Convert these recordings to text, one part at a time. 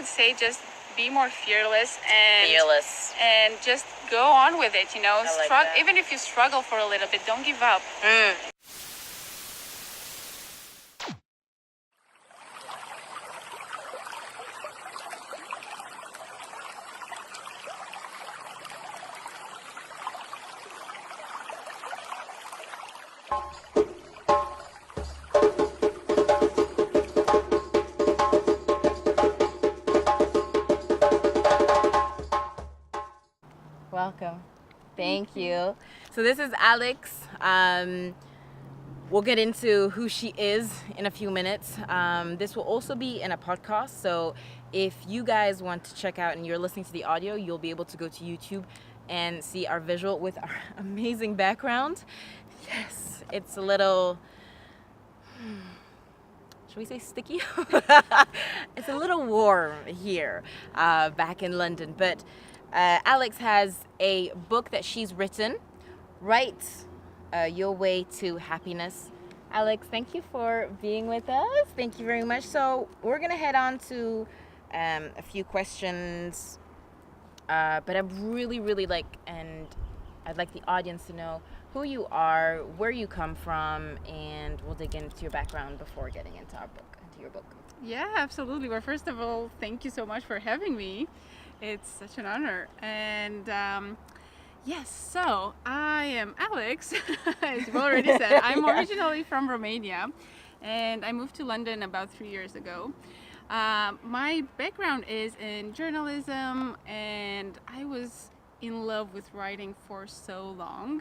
would say just be more fearless and Fearless. and just go on with it, you know. I like that. Even if you struggle for a little bit, don't give up. Welcome. Thank you. So this is Alex. We'll get into who she is in a few minutes. This will also be in a podcast. So if you guys want to check out and you're listening to the audio, you'll be able to go to YouTube and see our visual with our amazing background. Yes, it's a little, should we say sticky? It's a little warm here back in London. But Alex has a book that she's written, Write Your Way to Happiness. Alex, thank you for being with us. Thank you very much. So we're going to head on to a few questions, but I'd like the audience to know who you are, where you come from, and we'll dig into your background before getting into your book. Yeah, absolutely. Well, first of all, thank you so much for having me. It's such an honor. And yes, so I am Alex, as you've already said. I'm originally from Romania, and I moved to London about 3 years ago. My background is in journalism, and I was in love with writing for so long.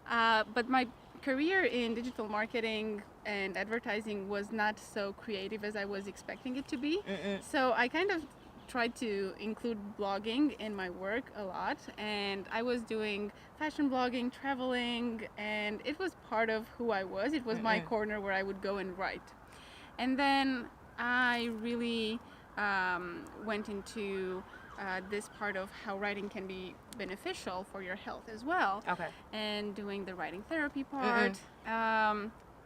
But my career in digital marketing and advertising was not so creative as I was expecting it to be. So I kind of tried to include blogging in my work a lot, and I was doing fashion blogging, traveling, and it was part of who I was. It was my corner where I would go and write. And then I really went into this part of how writing can be beneficial for your health as well. Okay. And doing the writing therapy part.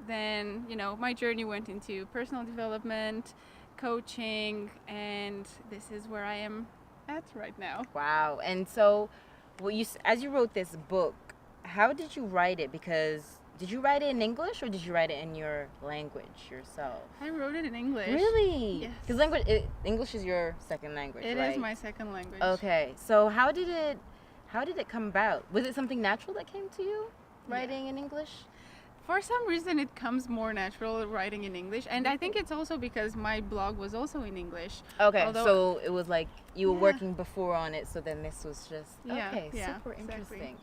Then, you know, my journey went into personal development, coaching, and this is where I am at right now. Wow. And so as you wrote this book, how did you write it? Because did you write it in English or did you write it in your language yourself? I wrote it in English. Really? Yes. Because English is your second language, It right? is my second language. Okay. So how did it come about? Was it something natural that came to you, writing in English? For some reason, it comes more natural writing in English, and I think it's also because my blog was also in English. Okay, Although, so it was like you were working before on it, so then this was just super exactly. interesting.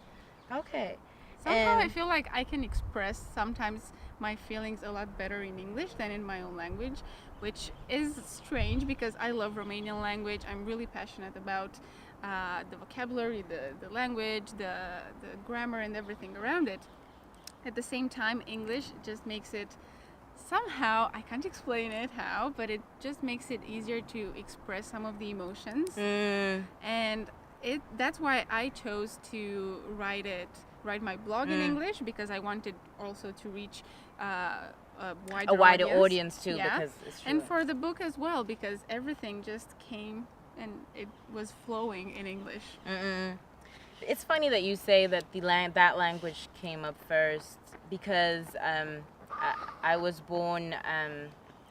Okay. Somehow I feel like I can express sometimes my feelings a lot better in English than in my own language, which is strange because I love Romanian language. I'm really passionate about the vocabulary, the language, the grammar, and everything around it. At the same time, English just makes it somehow, I can't explain it how, but it just makes it easier to express some of the emotions. And that's why I chose to write my blog in English, because I wanted also to reach a wider audience too. Yeah. Because it's true. And for the book as well, because everything just came and it was flowing in English. It's funny that you say that that language came up first, because I was born,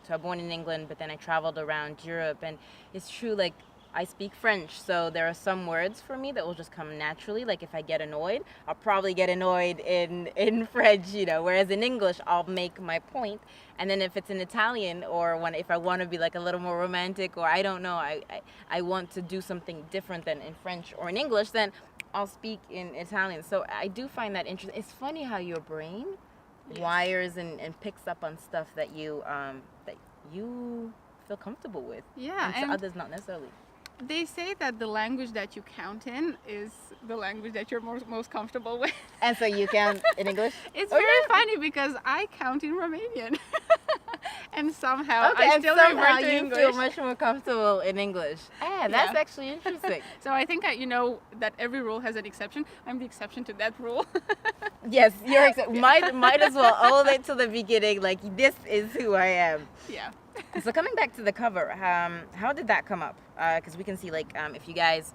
so I was born in England, but then I traveled around Europe, and it's true, like, I speak French, so there are some words for me that will just come naturally. Like if I get annoyed, I'll probably get annoyed in French, you know, whereas in English, I'll make my point. And then if it's in Italian, or if I want to be like a little more romantic, or I don't know, I want to do something different than in French or in English, then I'll speak in Italian. So I do find that interesting. It's funny how your brain wires and picks up on stuff that you feel comfortable with. Yeah, and to others not necessarily. They say that the language that you count in is the language that you're most comfortable with. And so you count in English? It's very funny because I count in Romanian. And somehow I still revert to English. You feel much more comfortable in English. That's actually interesting. So I think that every rule has an exception. I'm the exception to that rule. Yes, you're might as well own it to the beginning. Like, this is who I am. Yeah. So coming back to the cover, how did that come up? Because we can see, like, if you guys,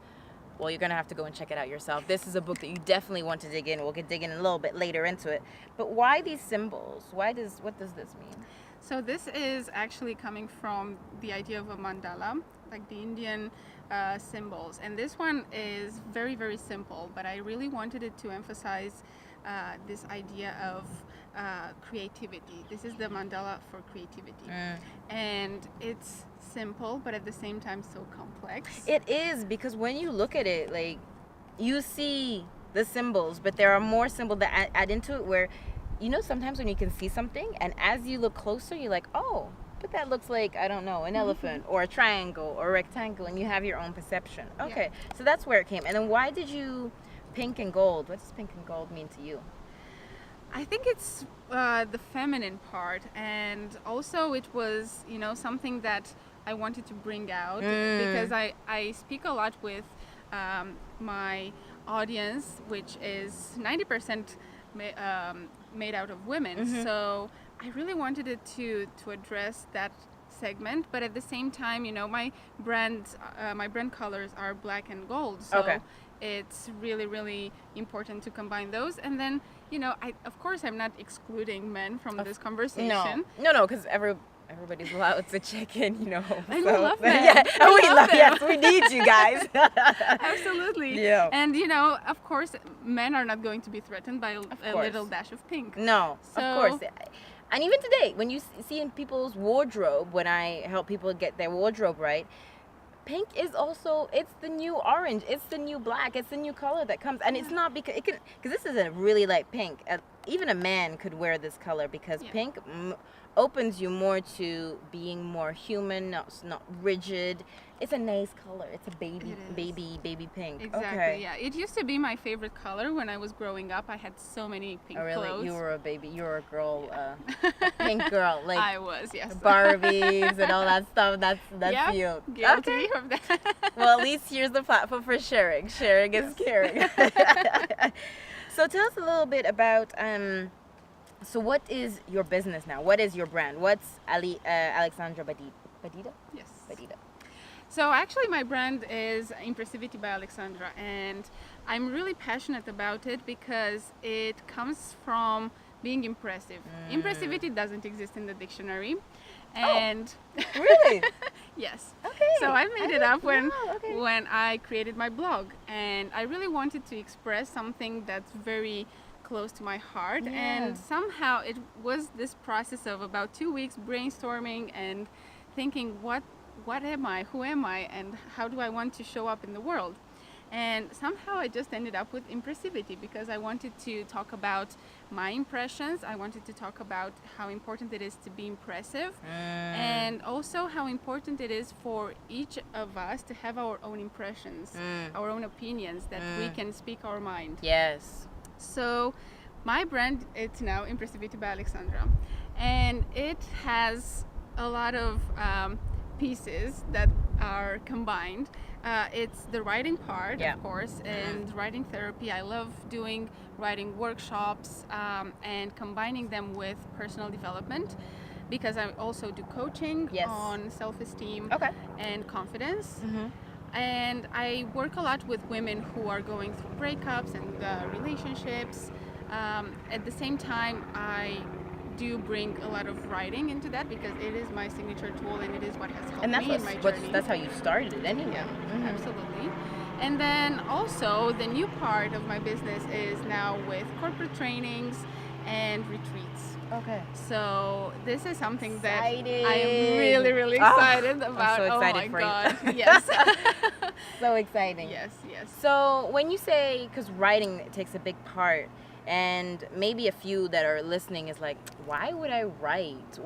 well, you're going to have to go and check it out yourself. This is a book that you definitely want to dig in. We'll dig in a little bit later into it. But why these symbols? What does this mean? So this is actually coming from the idea of a mandala, like the Indian symbols. And this one is very, very simple, but I really wanted it to emphasize this idea of creativity. This is the mandala for creativity. And it's simple, but at the same time so complex. It is, because when you look at it, like, you see the symbols, but there are more symbols that add into it, where, you know, sometimes when you can see something and as you look closer, you're like, oh, but that looks like, I don't know, an elephant or a triangle or a rectangle, and you have your own perception. Okay, so that's where it came. And then why did you pink and gold? What does pink and gold mean to you? I think it's the feminine part, and also it was, you know, something that I wanted to bring out because I speak a lot with my audience, which is 90% made out of women. So I really wanted it to address that segment, but at the same time, you know, my brand colors are black and gold. So it's really, really important to combine those. And then, you know, of course I'm not excluding men from this conversation. No, because everybody's allowed to check in, you know. And we love them. Yeah, we love them. Yes, we need you guys. Absolutely. Yeah. And, you know, of course, men are not going to be threatened by a little dash of pink. No, of course. And even today, when you see in people's wardrobe, when I help people get their wardrobe right, pink is also, it's the new orange, it's the new black, it's the new color that comes. And it's not because this is a really light pink. Even a man could wear this color, because pink opens you more to being more human, not rigid. It's a nice color. It's a baby pink. Exactly. Yeah. It used to be my favorite color when I was growing up. I had so many pink clothes. Clothes. You were a baby. You were a girl, a pink girl. Like I was, yes. Barbies and all that stuff. That's you. Guilty of that. Well, at least here's the platform for sharing. Sharing is caring. So tell us a little bit about. So what is your business now? What is your brand? What's Alexandra Badita? Yes. Badita. So actually my brand is Impressivity by Alexandra, and I'm really passionate about it because it comes from being impressive. Impressivity doesn't exist in the dictionary. And really? Yes. Okay. So I made it up when I created my blog, and I really wanted to express something that's very close to my heart, and somehow it was this process of about 2 weeks brainstorming and thinking, what am I, who am I, and how do I want to show up in the world? And somehow I just ended up with Impressivity, because I wanted to talk about my impressions. I wanted to talk about how important it is to be impressive, and also how important it is for each of us to have our own impressions, our own opinions, that we can speak our mind. Yes. So my brand, it's now Impressivity by Alexandra, and it has a lot of pieces that are combined. It's the writing part, of course, and writing therapy. I love doing writing workshops and combining them with personal development, because I also do coaching on self-esteem and confidence. And I work a lot with women who are going through breakups and relationships. At the same time, I do bring a lot of writing into that, because it is my signature tool, and it is what has helped me in my journey. That's how you started it anyway. Yeah, absolutely. And then also the new part of my business is now with corporate trainings and retreats. Okay. So this is something that I am really, really excited about. I'm so excited my God. Yes. So exciting. Yes. So when you say, because writing takes a big part, and maybe a few that are listening is like, why would I write?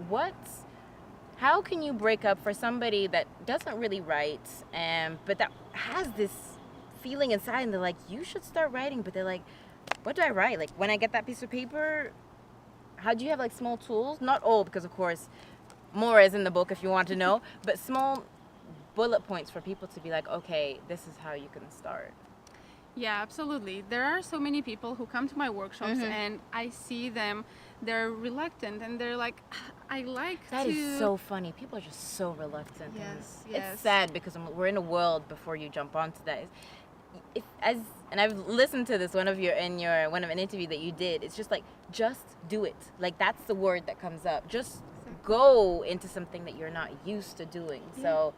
How can you break up for somebody that doesn't really write, but that has this feeling inside, and they're like, you should start writing, but they're like, what do I write? Like, when I get that piece of paper, how do you have like small tools? Not all, because of course more is in the book if you want to know, but small bullet points for people to be like, okay, this is how you can start. Yeah, absolutely. There are so many people who come to my workshops and I see them, they're reluctant and they're like, I like That to. is so funny. People are just so reluctant. Yes, And yes. it's sad because we're in a world before you jump onto that. And I've listened to this one of an interview that you did. It's just like, just do it. Like, that's the word that comes up. Just go into something that you're not used to doing. So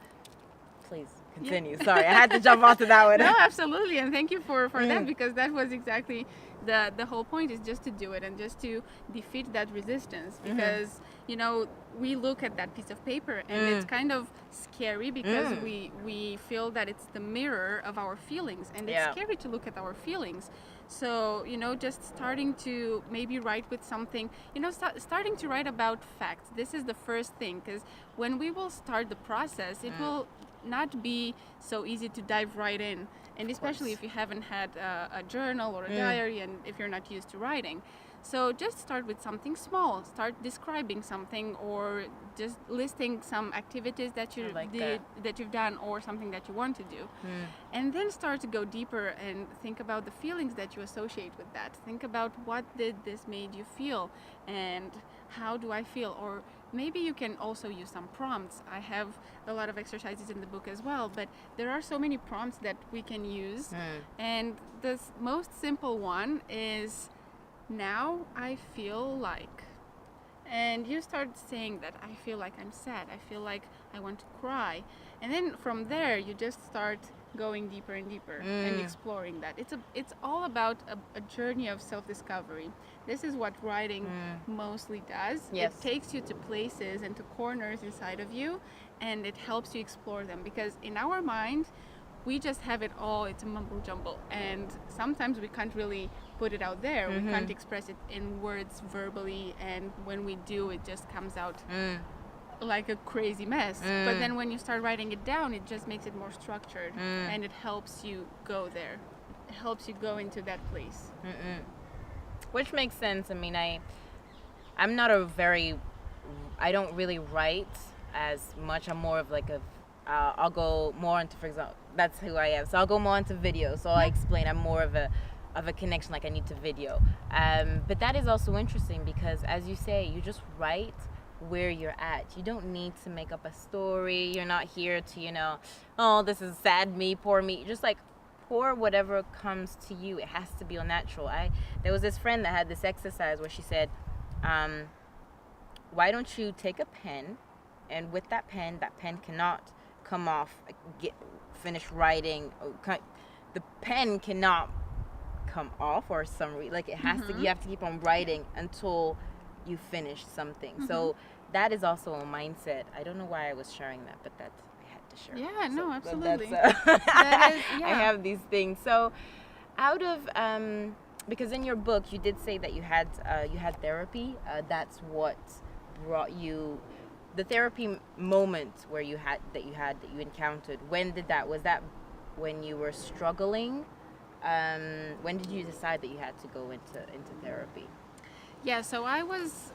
please continue. Sorry, I had to jump onto that one. No, absolutely, and thank you for that, because that was exactly the whole point, is just to do it and just to defeat that resistance, because you know, we look at that piece of paper and it's kind of scary because we feel that it's the mirror of our feelings, and it's scary to look at our feelings. So, you know, just starting to maybe write with something, you know, starting to write about facts. This is the first thing, because when we will start the process, it will not be so easy to dive right in, and especially if you haven't had a journal or a diary, and if you're not used to writing. So just start with something small. Start describing something, or just listing some activities that you that you've done, or something that you want to do. And then start to go deeper and think about the feelings that you associate with that. Think about, what did this made you feel, and how do I feel? Or maybe you can also use some prompts. I have a lot of exercises in the book as well, but there are so many prompts that we can use. And the most simple one is, now I feel like, and you start saying that, I feel like I'm sad, I feel like I want to cry, and then from there you just start going deeper and deeper and exploring that. It's all about a journey of self-discovery. This is what writing mostly does. Yes. It takes you to places and to corners inside of you, and it helps you explore them, because in our mind we just have it all, it's a mumble jumble, and sometimes we can't really put it out there. We can't express it in words verbally, and when we do, it just comes out like a crazy mess. But then when you start writing it down, it just makes it more structured, and it helps you go there. It helps you go into that place. Which makes sense. I mean, I don't really write as much. I'm more of like I'll go more into, for example, that's who I am. So I'll go more into video. So I explain, I'm more of a connection, like I need to video. But that is also interesting, because as you say, you just write where you're at. You don't need to make up a story. You're not here to, you know, oh, this is sad me, poor me. Just like pour whatever comes to you. It has to be all natural. There was this friend that had this exercise where she said, why don't you take a pen, and with that pen cannot come off, finish writing, the pen cannot come off, or like it has to, you have to keep on writing until you finish something. So that is also a mindset. I don't know why I was sharing that, but I had to share. Yeah, So no, absolutely. that is, I have these things. So out of because in your book you did say that you had therapy. That's what brought you the therapy moment where you encountered. When did that? Was that when you were struggling? When did you decide that you had to go into therapy? Yeah, so I was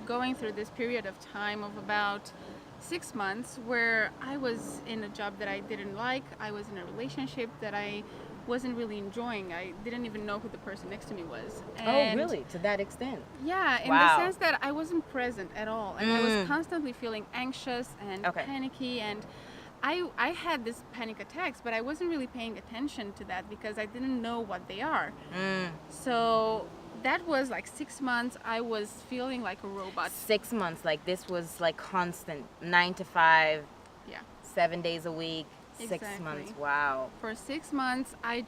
going through this period of time of about 6 months where I was in a job that I didn't like. I was in a relationship that I wasn't really enjoying. I didn't even know who the person next to me was. And oh, really? To that extent? Yeah, in the sense that I wasn't present at all. And I was constantly feeling anxious and panicky, and I had these panic attacks, but I wasn't really paying attention to that because I didn't know what they are. So that was like 6 months. I was feeling like a robot. 6 months, like this was like constant, 9 to 5, 7 days a week, Exactly. 6 months. Wow. For 6 months, I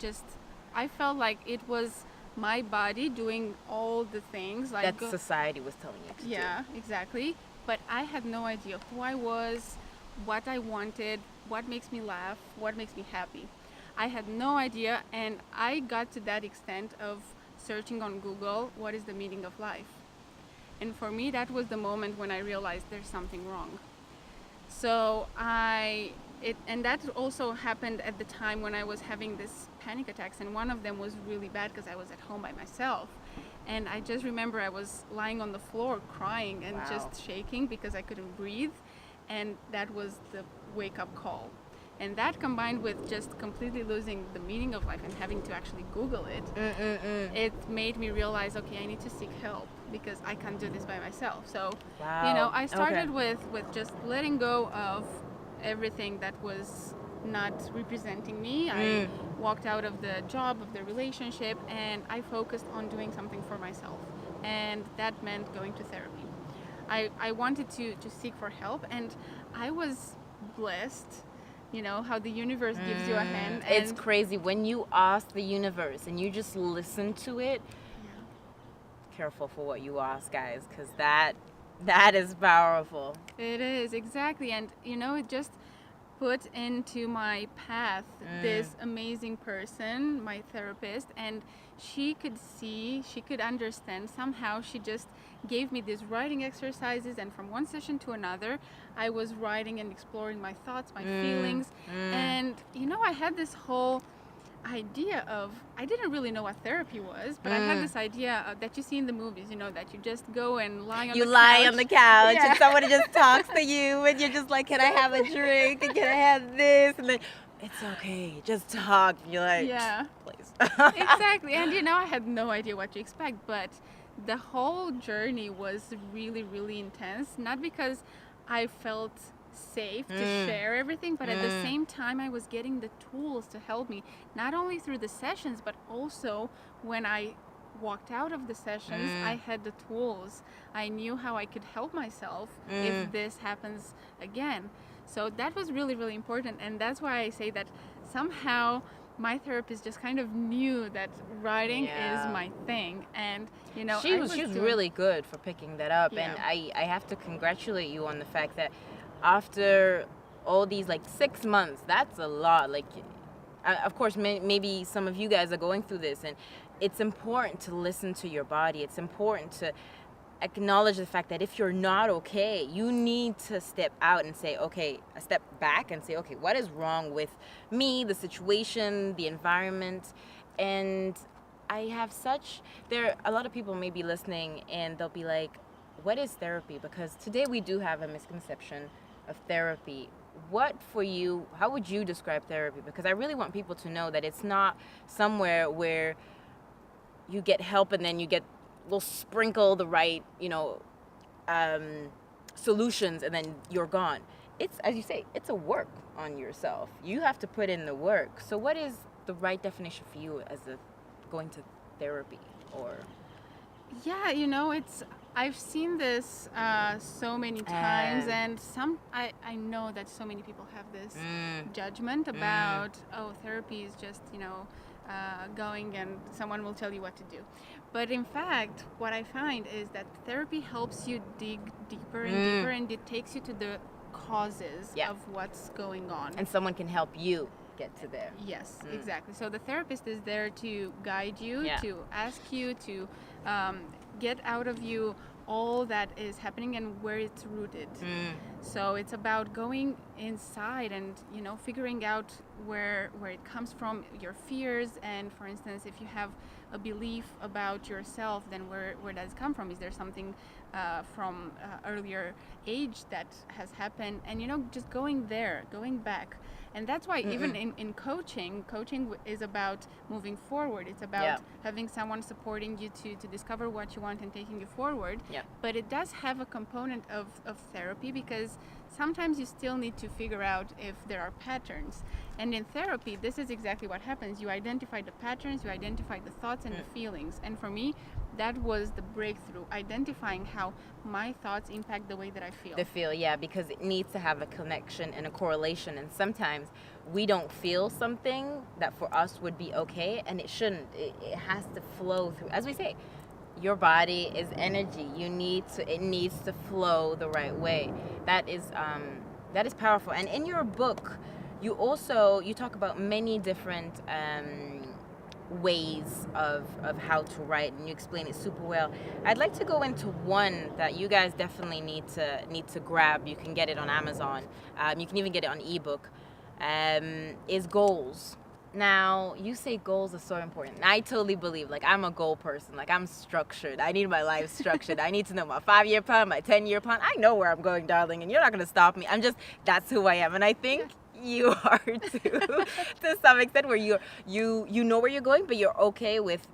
felt like it was my body doing all the things like that society was telling you to do. Yeah, exactly. But I had no idea who I was, what I wanted, what makes me laugh, what makes me happy. I had no idea, and I got to that extent of searching on Google, what is the meaning of life? And for me, that was the moment when I realized there's something wrong. So and that also happened at the time when I was having this panic attacks, and one of them was really bad because I was at home by myself. And I just remember I was lying on the floor crying and just shaking because I couldn't breathe. And that was the wake-up call. And that combined with just completely losing the meaning of life and having to actually Google it, it made me realize, okay, I need to seek help because I can't do this by myself. So, I started with just letting go of everything that was not representing me. I walked out of the job, of the relationship, and I focused on doing something for myself. And that meant going to therapy. I wanted to seek for help, and I was blessed, how the universe gives you a hand. And it's crazy when you ask the universe and you just listen to it. Careful for what you ask, guys, because that is powerful. It is, exactly. And it just put into my path this amazing person, my therapist, and she could understand. Somehow she just gave me these writing exercises, and from one session to another I was writing and exploring my thoughts, my feelings, and I had this whole idea of, I didn't really know what therapy was, but I had this idea that you see in the movies, that you just go and lie on the couch and somebody just talks to you and you're just like, can I have a drink and can I have this, and then it's okay, just talk. You're like, please. Exactly. And I had no idea what to expect, but the whole journey was really, really intense, not because I felt safe to share everything, but at the same time I was getting the tools to help me, not only through the sessions, but also when I walked out of the sessions, I had the tools. I knew how I could help myself if this happens again. So that was really, really important, and that's why I say that somehow my therapist just kind of knew that writing is my thing, and she was really good for picking that up, and I have to congratulate you on the fact that after all these 6 months, that's a lot. Of course, maybe some of you guys are going through this, and it's important to listen to your body. It's important to acknowledge the fact that if you're not okay, you need to step out and say, okay, a step back and say, okay, what is wrong with me, the situation, the environment? And I have a lot of people may be listening and they'll be like, what is therapy? Because today we do have a misconception of therapy. What for you, how would you describe therapy? Because I really want people to know that it's not somewhere where you get help and then we'll sprinkle the right, solutions and then you're gone. It's, as you say, it's a work on yourself. You have to put in the work. So what is the right definition for you as going to therapy? Or I've seen this so many times, and I know that so many people have this judgment about, therapy is just, going and someone will tell you what to do. But in fact, what I find is that therapy helps you dig deeper and deeper, and it takes you to the causes of what's going on. And someone can help you get to there. Yes, exactly. So the therapist is there to guide you, to ask you to get out of you all that is happening and where it's rooted. So it's about going inside and figuring out where it comes from, your fears. And for instance, if you have a belief about yourself, then where does it come from? Is there something from earlier age that has happened? And just going back. And that's why even in coaching is about moving forward. It's about having someone supporting you to discover what you want and taking you forward. But it does have a component of therapy, because sometimes you still need to figure out if there are patterns. And in therapy, this is exactly what happens. You identify the patterns, you identify the thoughts and the feelings. And for me, that was the breakthrough, identifying how my thoughts impact the way that I feel. Because it needs to have a connection and a correlation. And sometimes we don't feel something that for us would be okay, and it shouldn't. It has to flow through. As we say, your body is energy. It needs to flow the right way. That is powerful. And in your book, you talk about many different ways of how to write, and you explain it super well. I'd like to go into one that you guys definitely need to grab. You can get it on Amazon. You can even get it on ebook. Is goals. Now, you say goals are so important. I totally believe, I'm a goal person. I'm structured. I need my life structured. I need to know my 5-year plan, my 10-year plan. I know where I'm going, darling, and you're not going to stop me. That's who I am. And I think you are to some extent, where you know where you're going, but you're okay with,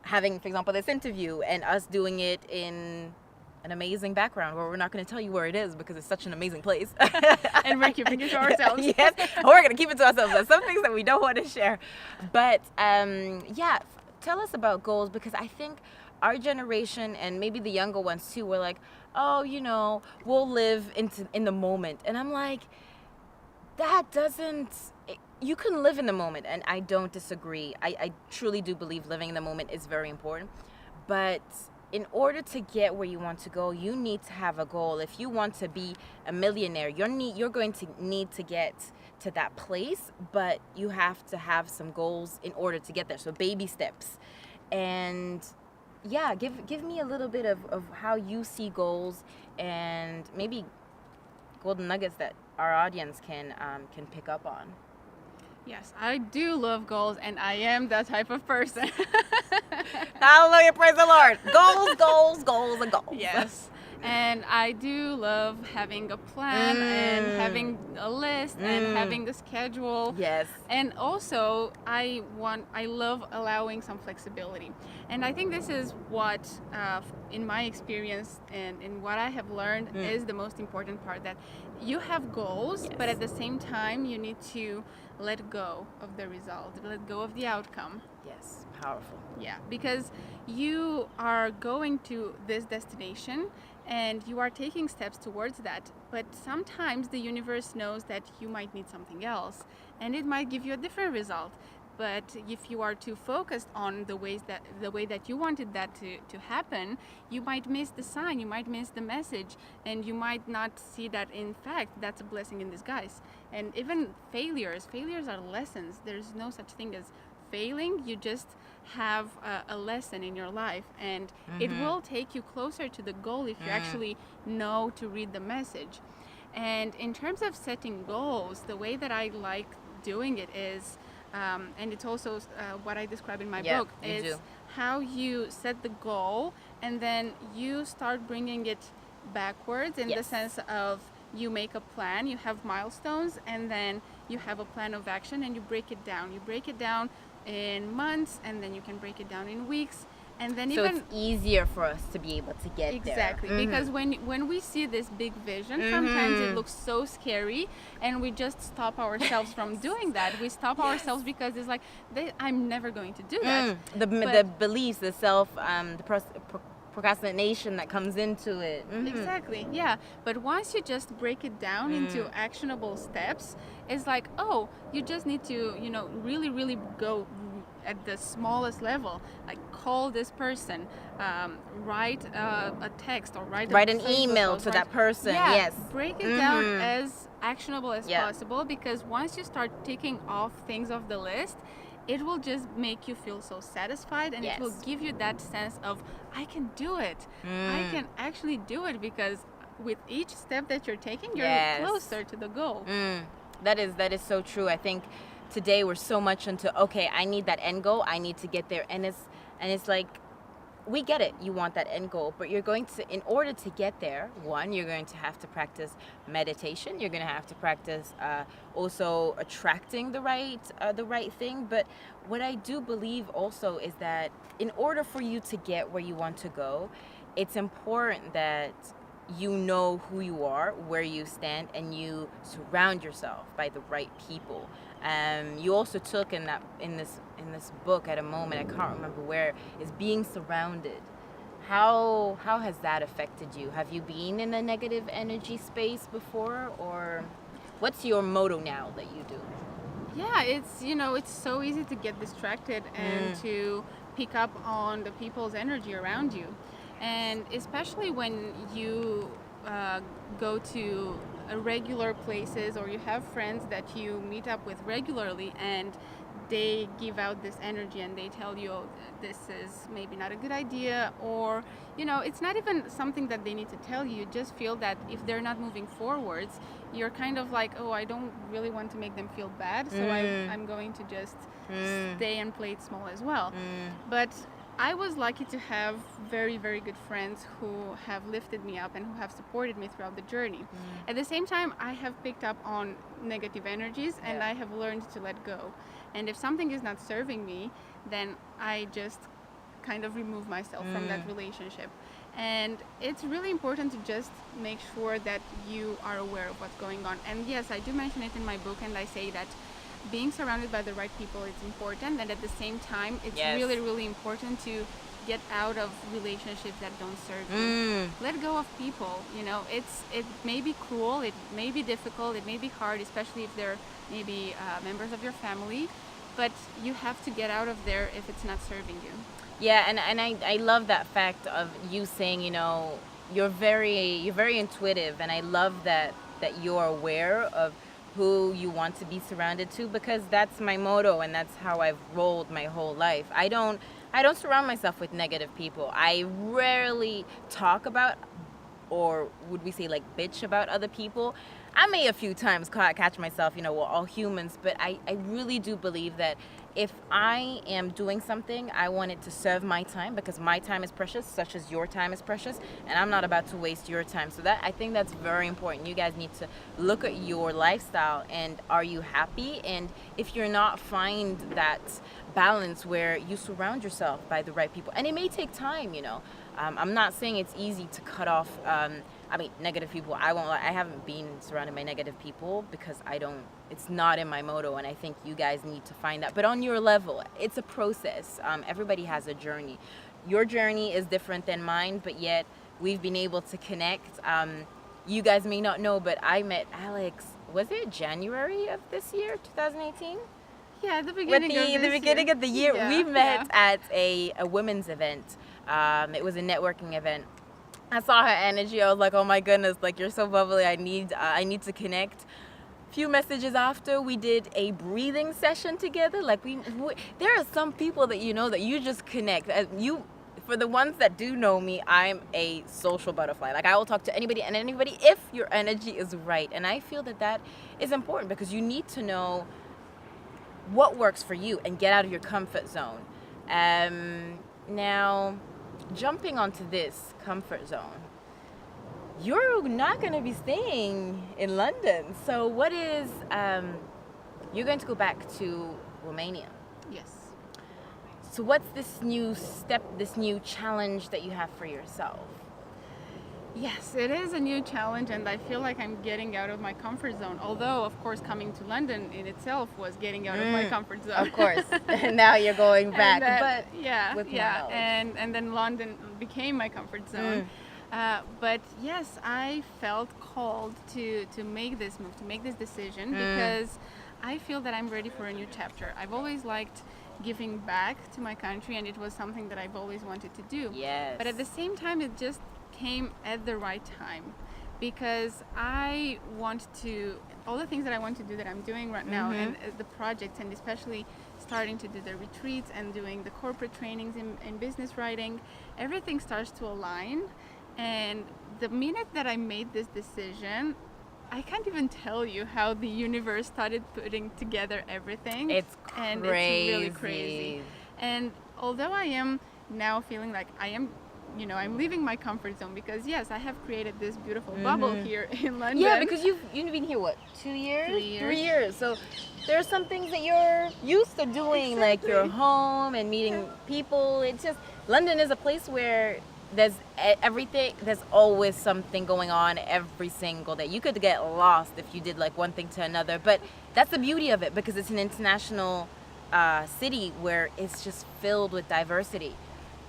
having, for example, this interview and us doing it in an amazing background where we're not going to tell you where it is because it's such an amazing place. And we're keeping it to ourselves. Yes, we're going to keep it to ourselves. There's some things that we don't want to share. But yeah, tell us about goals, because I think our generation and maybe the younger ones too were like, oh, we'll live in the moment. And I'm like, that doesn't... You can live in the moment, and I don't disagree. I truly do believe living in the moment is very important. But in order to get where you want to go, you need to have a goal. If you want to be a millionaire, you're going to need to get to that place, but you have to have some goals in order to get there. So baby steps. And yeah, give me a little bit of how you see goals, and maybe golden nuggets that our audience can pick up on. Yes, I do love goals, and I am that type of person. Hallelujah, praise the Lord. Goals, goals, goals, and goals. Yes. And I do love having a plan and having a list and having the schedule. Yes. And also, I love allowing some flexibility. And I think this is what, in my experience and in what I have learned, is the most important part. That you have goals, but at the same time, you need to let go of the result, let go of the outcome. Yes, powerful. Yeah, because you are going to this destination and you are taking steps towards that, but sometimes the universe knows that you might need something else and it might give you a different result. But if you are too focused on the way that you wanted that to happen, you might miss the sign, you might miss the message, and you might not see that in fact that's a blessing in disguise. And even failures are lessons. There's no such thing as failing. You just have a lesson in your life, and it will take you closer to the goal if you actually know to read the message. And in terms of setting goals, the way that I like doing it is, and it's also what I describe in my book, is how you set the goal and then you start bringing it backwards in the sense of you make a plan, you have milestones, and then you have a plan of action, and you break it down. You break it down in months, and then you can break it down in weeks. And then so it's easier for us to be able to get there. Exactly, because when we see this big vision, sometimes it looks so scary, and we just stop ourselves from doing that. We stop ourselves because it's like, I'm never going to do that. The beliefs, the procrastination that comes into it. Exactly, yeah. But once you just break it down into actionable steps, it's like, oh, you just need to, really, really go at the smallest level, like call this person, write a text, or write an email to that person. Yes, break it down as actionable as possible, because once you start ticking off things off the list, it will just make you feel so satisfied, and it will give you that sense of, I can do it. I can actually do it, because with each step that you're taking, you're closer to the goal. That is so true. I think today we're so much into, okay, I need that end goal, I need to get there, and it's like, we get it, you want that end goal, but you're going to, in order to get there, one, you're going to have to practice meditation, you're going to have to practice also attracting the right thing. But what I do believe also is that in order for you to get where you want to go, it's important that you know who you are, where you stand, and you surround yourself by the right people. You also took in this book at a moment, I can't remember where, is being surrounded. How has that affected you? Have you been in a negative energy space before, or what's your motto now that you do? Yeah, it's so easy to get distracted and to pick up on the people's energy around you. And especially when you go to regular places, or you have friends that you meet up with regularly, and they give out this energy and they tell you, oh, this is maybe not a good idea, or it's not even something that they need to tell you. You just feel that if they're not moving forwards, you're kind of like, oh, I don't really want to make them feel bad, so I'm going to just stay and play it small as well. But I was lucky to have very, very good friends who have lifted me up and who have supported me throughout the journey. At the same time, I have picked up on negative energies and I have learned to let go. And if something is not serving me, then I just kind of remove myself from that relationship. And it's really important to just make sure that you are aware of what's going on. And yes, I do mention it in my book, and I say that being surrounded by the right people is important, and at the same time it's really, really important to get out of relationships that don't serve you. Let go of people. It may be cruel, it may be difficult, it may be hard, especially if they're maybe members of your family, but you have to get out of there if it's not serving you. Yeah, and I love that fact of you saying, you're very intuitive, and I love that you're aware of who you want to be surrounded to, because that's my motto and that's how I've rolled my whole life. I don't surround myself with negative people. I rarely talk about, or would we say like bitch about other people. I may a few times catch myself, we're all humans, but I really do believe that if I am doing something, I want it to serve my time, because my time is precious, such as your time is precious, and I'm not about to waste your time. So I think that's very important. You guys need to look at your lifestyle, and are you happy? And if you're not, find that balance where you surround yourself by the right people. And it may take time, I'm not saying it's easy to cut off, negative people. I won't lie, I haven't been surrounded by negative people because it's not in my motto, and I think you guys need to find that. But on your level, it's a process. Everybody has a journey. Your journey is different than mine, but yet we've been able to connect. You guys may not know, but I met Alex, was it January of this year, 2018? Yeah, at the beginning of the year. We met at a women's event. It was a networking event. I saw her energy. I was like, oh my goodness, like, you're so bubbly. I need to connect. Few messages after, we did a breathing session together. Like, there are some people that that you just connect. For the ones that do know me, I'm a social butterfly. Like, I will talk to anybody and anybody if your energy is right. And I feel that is important, because you need to know what works for you and get out of your comfort zone. Now, jumping onto this comfort zone, you're not going to be staying in London. So what is, you're going to go back to Romania. Yes. So what's this new step, this new challenge that you have for yourself? Yes, it is a new challenge, and I feel like I'm getting out of my comfort zone. Although, of course, coming to London in itself was getting out of my comfort zone. Of course. And now you're going back. And then London became my comfort zone. But yes, I felt called to make this move, to make this decision, because I feel that I'm ready for a new chapter. I've always liked giving back to my country, and it was something that I've always wanted to do. Yes. But at the same time, it just came at the right time, because I want to, all the things that I want to do that I'm doing right now, and the projects, and especially starting to do the retreats and doing the corporate trainings in business writing, everything starts to align. And the minute that I made this decision, I can't even tell you how the universe started putting together everything. It's crazy. And it's really crazy. And although I am now feeling like I'm leaving my comfort zone, because yes, I have created this beautiful bubble here in London. Yeah, because you've been here, what, 2 years? 3 years. 3 years. So there are some things that you're used to doing, like you're home and meeting people. It's just, London is a place where there's everything, there's always something going on every single day. You could get lost if you did like one thing to another, but that's the beauty of it, because it's an international city where it's just filled with diversity.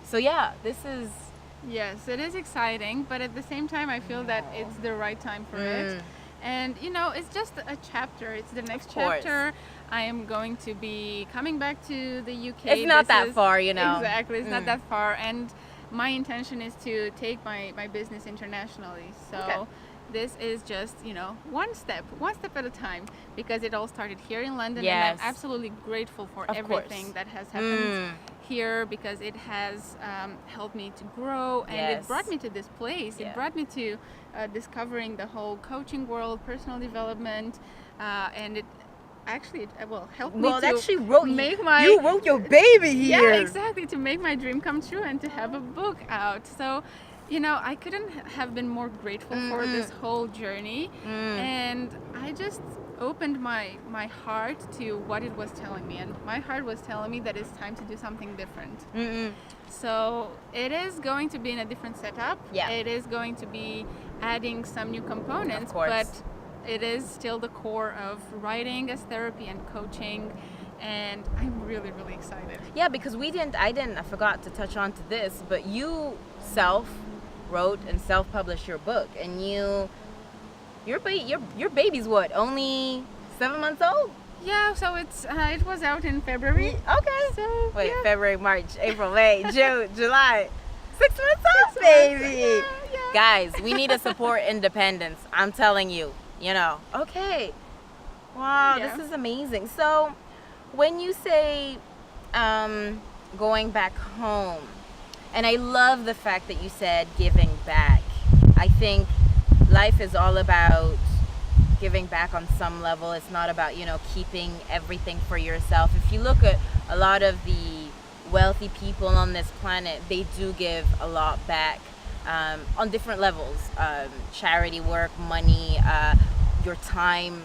So yeah, Yes, it is exciting, but at the same time, I feel that it's the right time for it. And, it's just a chapter. It's the next chapter. I am going to be coming back to the UK. It's not that far, Exactly, it's not that far. And my intention is to take my business internationally. So this is just, one step at a time, because it all started here in London. Yes. And I'm absolutely grateful for everything that has happened here, because it has helped me to grow, and it brought me to this place. It brought me to discovering the whole coaching world, personal development, and actually, helped me Well, to that she wrote. make my You wrote your baby here. yeah, exactly, to make my dream come true and to have a book out. So, I couldn't have been more grateful for this whole journey, and I just opened my heart to what it was telling me, and my heart was telling me that it's time to do something different. So it is going to be in a different setup. Yeah. It is going to be adding some new components, Of course. but it is still the core of writing as therapy and coaching, and I'm really, really excited. Yeah, because I forgot to touch on to this, but you wrote and self-published your book, and your baby's what, only 7 months old? Yeah, so it was out in February. Okay. So Wait, yeah. February, March, April, May, June, July. 6 months old, 6 months, baby. yeah. Guys, we need to support independence. I'm telling you, Okay. Wow, Yeah. this is amazing. So, when you say going back home, and I love the fact that you said giving back. I think life is all about giving back on some level. It's not about, keeping everything for yourself. If you look at a lot of the wealthy people on this planet, they do give a lot back on different levels. Charity work, money, your time.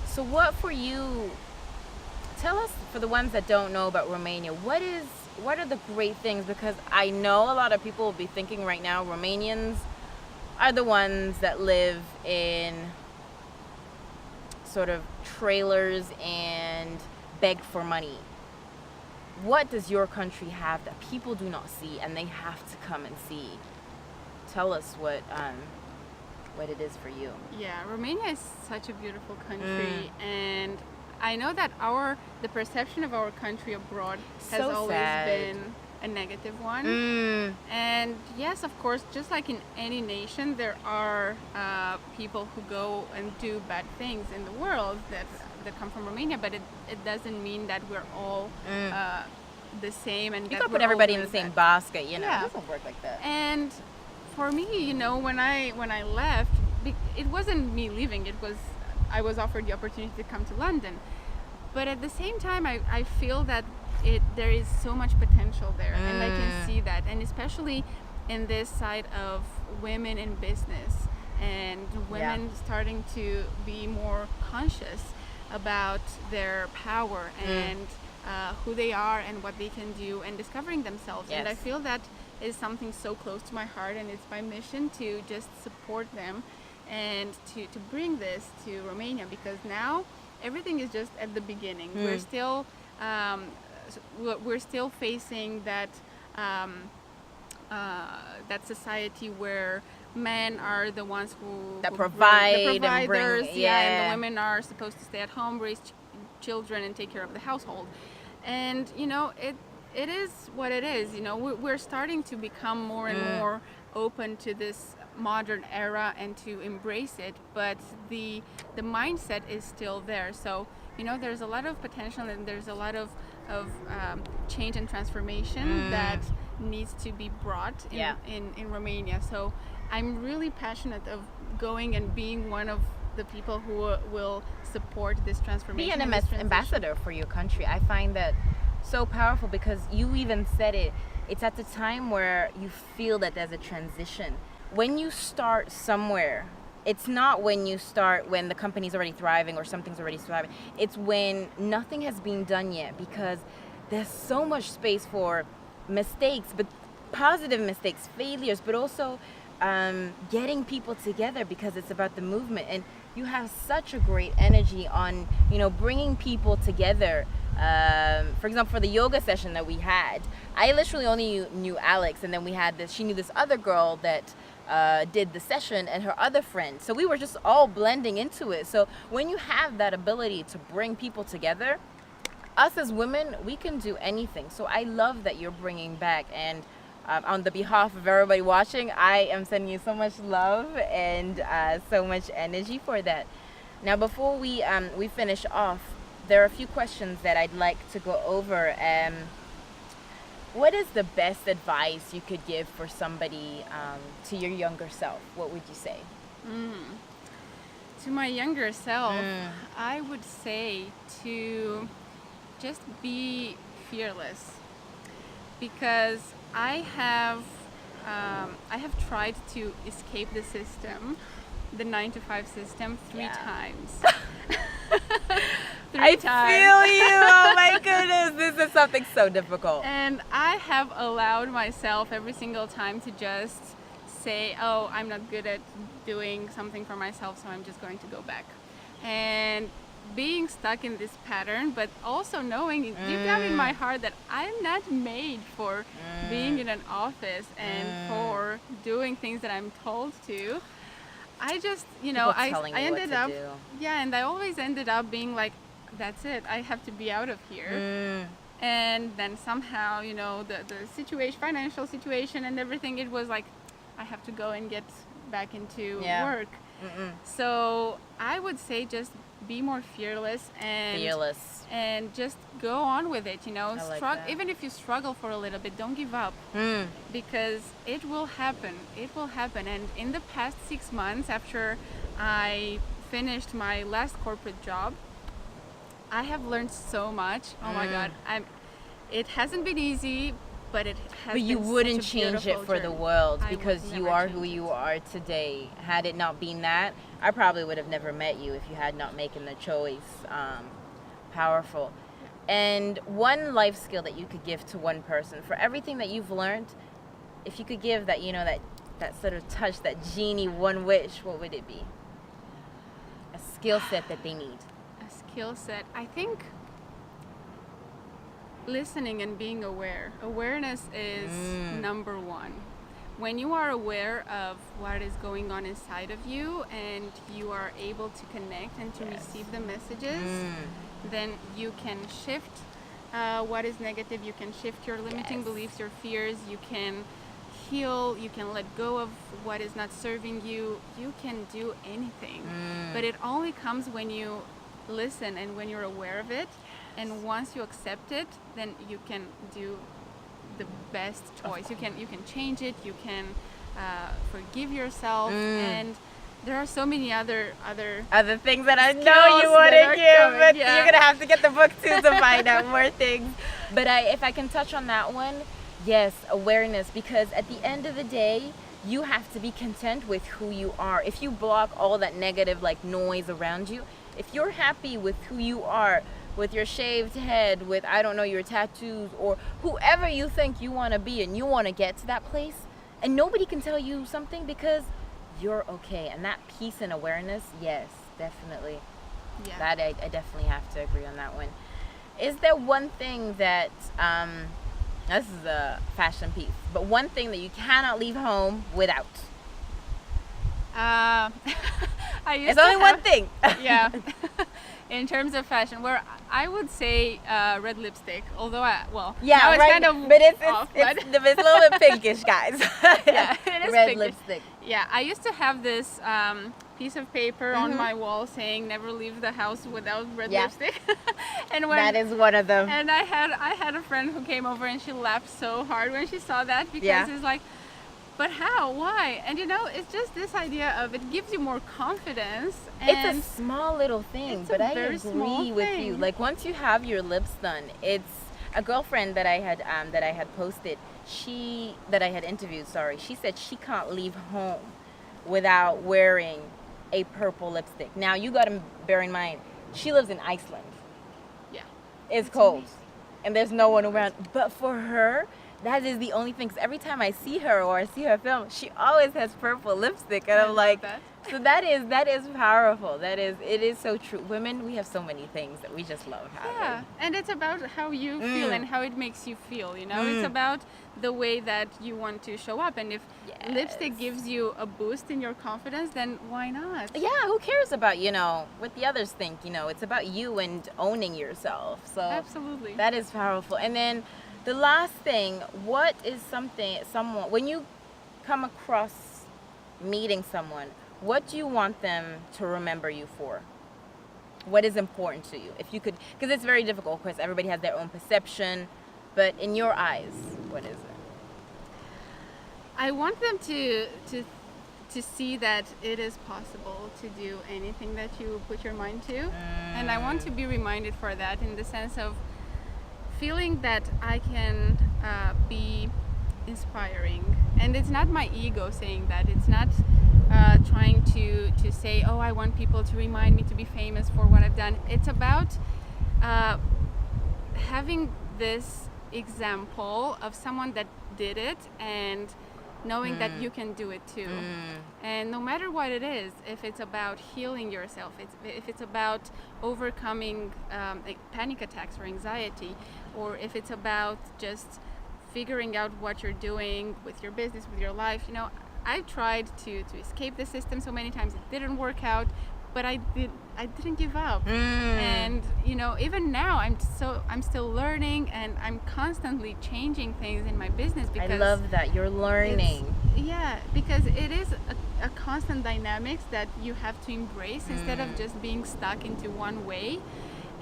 So what for you, tell us, for the ones that don't know about Romania, what are the great things? Because I know a lot of people will be thinking right now, Romanians are the ones that live in sort of trailers and beg for money. What does your country have that people do not see and they have to come and see? Tell us what it is for you. Yeah, Romania is such a beautiful country, and I know that the perception of our country abroad has So always sad. been a negative one. And yes, of course, just like in any nation, there are people who go and do bad things in the world that come from Romania, but it doesn't mean that we're all the same, and You that can't we're put all everybody in doing the same bad. basket, Yeah. It doesn't work like that. And for me, when I left, it wasn't me leaving. I was offered the opportunity to come to London, but at the same time, I feel that there is so much potential there, and I can see that, and especially in this side of women in business and women starting to be more conscious about their power and who they are and what they can do, and discovering themselves. Yes. And I feel that is something so close to my heart, and it's my mission to just support them and to bring this to Romania, because now everything is just at the beginning. We're still facing that that society where men are the ones That who provide the and bring- providers, and the yeah. women are supposed to stay at home, raise children, and take care of the household. And it is what it is. We're starting to become more and more open to this modern era and to embrace it, but the mindset is still there. So there's a lot of potential, and there's a lot of change and transformation that needs to be brought in Romania. So I'm really passionate of going and being one of the people who will support this transformation. Be an and this transition. ambassador for your country. I find that so powerful, because you even said it. It's at the time where you feel that there's a transition. When you start somewhere, it's not when you start when the company's already thriving or something's already thriving. It's when nothing has been done yet, because there's so much space for mistakes, but positive mistakes, failures, but also getting people together, because it's about the movement. And you have such a great energy on bringing people together. For example, for the yoga session that we had, I literally only knew Alex, and then she knew this other girl that did the session, and her other friend. So we were just all blending into it. So when you have that ability to bring people together, us as women, we can do anything. So I love that you're bringing back, and on the behalf of everybody watching, I am sending you so much love and so much energy for that. Now, before we finish off, there are a few questions that I'd like to go over. What is the best advice you could give for somebody to your younger self? What would you say? To my younger self, I would say to just be fearless, because I have tried to escape the system, the 9 to 5 system, 3 times. I feel you. Oh my goodness, this is something so difficult. And I have allowed myself every single time to just say, oh, I'm not good at doing something for myself, so I'm just going to go back. And being stuck in this pattern, but also knowing deep down in my heart that I'm not made for being in an office and for doing things that I'm told to. I just, I ended up, and I always ended up being like, that's it, I have to be out of here. And then somehow, the situation, financial situation and everything, it was like, I have to go and get back into work. So I would say just be more fearless and just go on with it, even if you struggle for a little bit, don't give up, because it will happen. And in the past 6 months after I finished my last corporate job, I have learned so much. Oh my God, it hasn't been easy, but it has. But you wouldn't change it for the world, because you are who you are today. Had it not been that, I probably would have never met you if you had not making the choice. Powerful. And one life skill that you could give to one person for everything that you've learned, if you could give that, that sort of touch, that genie, one wish, what would it be? A skill set that they need. A skill set. I think listening and being aware. Awareness is number one. When you are aware of what is going on inside of you and you are able to connect and to receive the messages, then you can shift what is negative, you can shift your limiting beliefs, your fears, you can heal, you can let go of what is not serving you, you can do anything. But it only comes when you listen and when you're aware of it. And once you accept it, then you can do the best choice. You can change it. You can forgive yourself, and there are so many other things that I know you want to give, but you're gonna have to get the book too to find out more things. But if I can touch on that one, yes, awareness, because at the end of the day, you have to be content with who you are. If you block all that negative noise around you, if you're happy with who you are, with your shaved head, with, I don't know, your tattoos, or whoever you think you want to be, and you want to get to that place, and nobody can tell you something because you're okay. And that peace and awareness, yes, definitely. Yeah. That I definitely have to agree on that one. Is there one thing that, this is a fashion piece, but one thing that you cannot leave home without? It's only one thing. Yeah. In terms of fashion, where I would say red lipstick, although now it's kind of but it's a little bit pinkish, guys. Yeah, it is red pinkish. Lipstick. Yeah, I used to have this piece of paper on my wall saying "Never leave the house without red lipstick." And that is one of them. And I had a friend who came over and she laughed so hard when she saw that, because it's like, but how? Why? And it's just this idea of it gives you more confidence. And it's a small little thing, but I agree with you. Like, once you have your lips done, it's a girlfriend that I had posted. That I had interviewed. She said she can't leave home without wearing a purple lipstick. Now you got to bear in mind, she lives in Iceland. Yeah, it's cold, and there's no one around. But for her, that is the only thing. 'Cause every time I see her or I see her film, she always has purple lipstick, and I'm like, so that is powerful. It is so true. Women, we have so many things that we just love having. Yeah, and it's about how you feel and how it makes you feel. It's about the way that you want to show up. And if lipstick gives you a boost in your confidence, then why not? Yeah, who cares about what the others think? It's about you and owning yourself. So absolutely, that is powerful. And then the last thing, what is someone, when you come across meeting someone, what do you want them to remember you for? What is important to you? If you could, because it's very difficult, of course, everybody has their own perception, but in your eyes, what is it? I want them to to see that it is possible to do anything that you put your mind to. And I want to be reminded for that, in the sense of feeling that I can be inspiring. And it's not my ego saying that. It's not trying to say, oh, I want people to remind me to be famous for what I've done. It's about having this example of someone that did it, and knowing that you can do it too. And no matter what it is, if it's about healing yourself, if it's about overcoming like panic attacks or anxiety, or if it's about just figuring out what you're doing with your business, with your life. You know, I tried to escape the system so many times. It didn't work out, but I didn't give up. And you know, even now I'm still learning, and I'm constantly changing things in my business, because I love that you're learning. Yeah, because it is a constant dynamics that you have to embrace, instead of just being stuck into one way.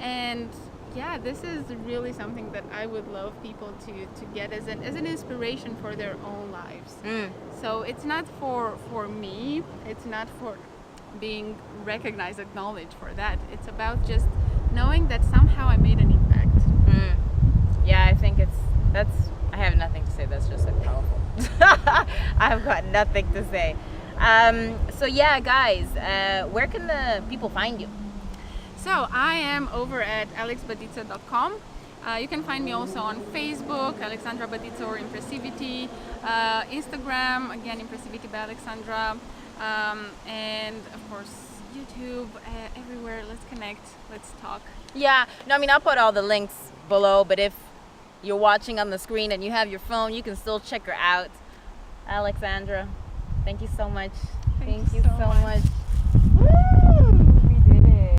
And yeah, this is really something that I would love people to get as an inspiration for their own lives. So it's not for me, it's not for being recognized, acknowledged for that. It's about just knowing that somehow I made an impact. Yeah, I think I have nothing to say. That's just like powerful. I've got nothing to say. So yeah, guys, where can the people find you? So I am over at alexbadita.com. You can find me also on Facebook, Alexandra Badita, or Impressivity. Instagram, again, Impressivity by Alexandra. And of course, YouTube, everywhere. Let's connect, let's talk. Yeah, no, I mean, I'll put all the links below, but if you're watching on the screen and you have your phone, you can still check her out. Alexandra, thank you so much. Thank you so much.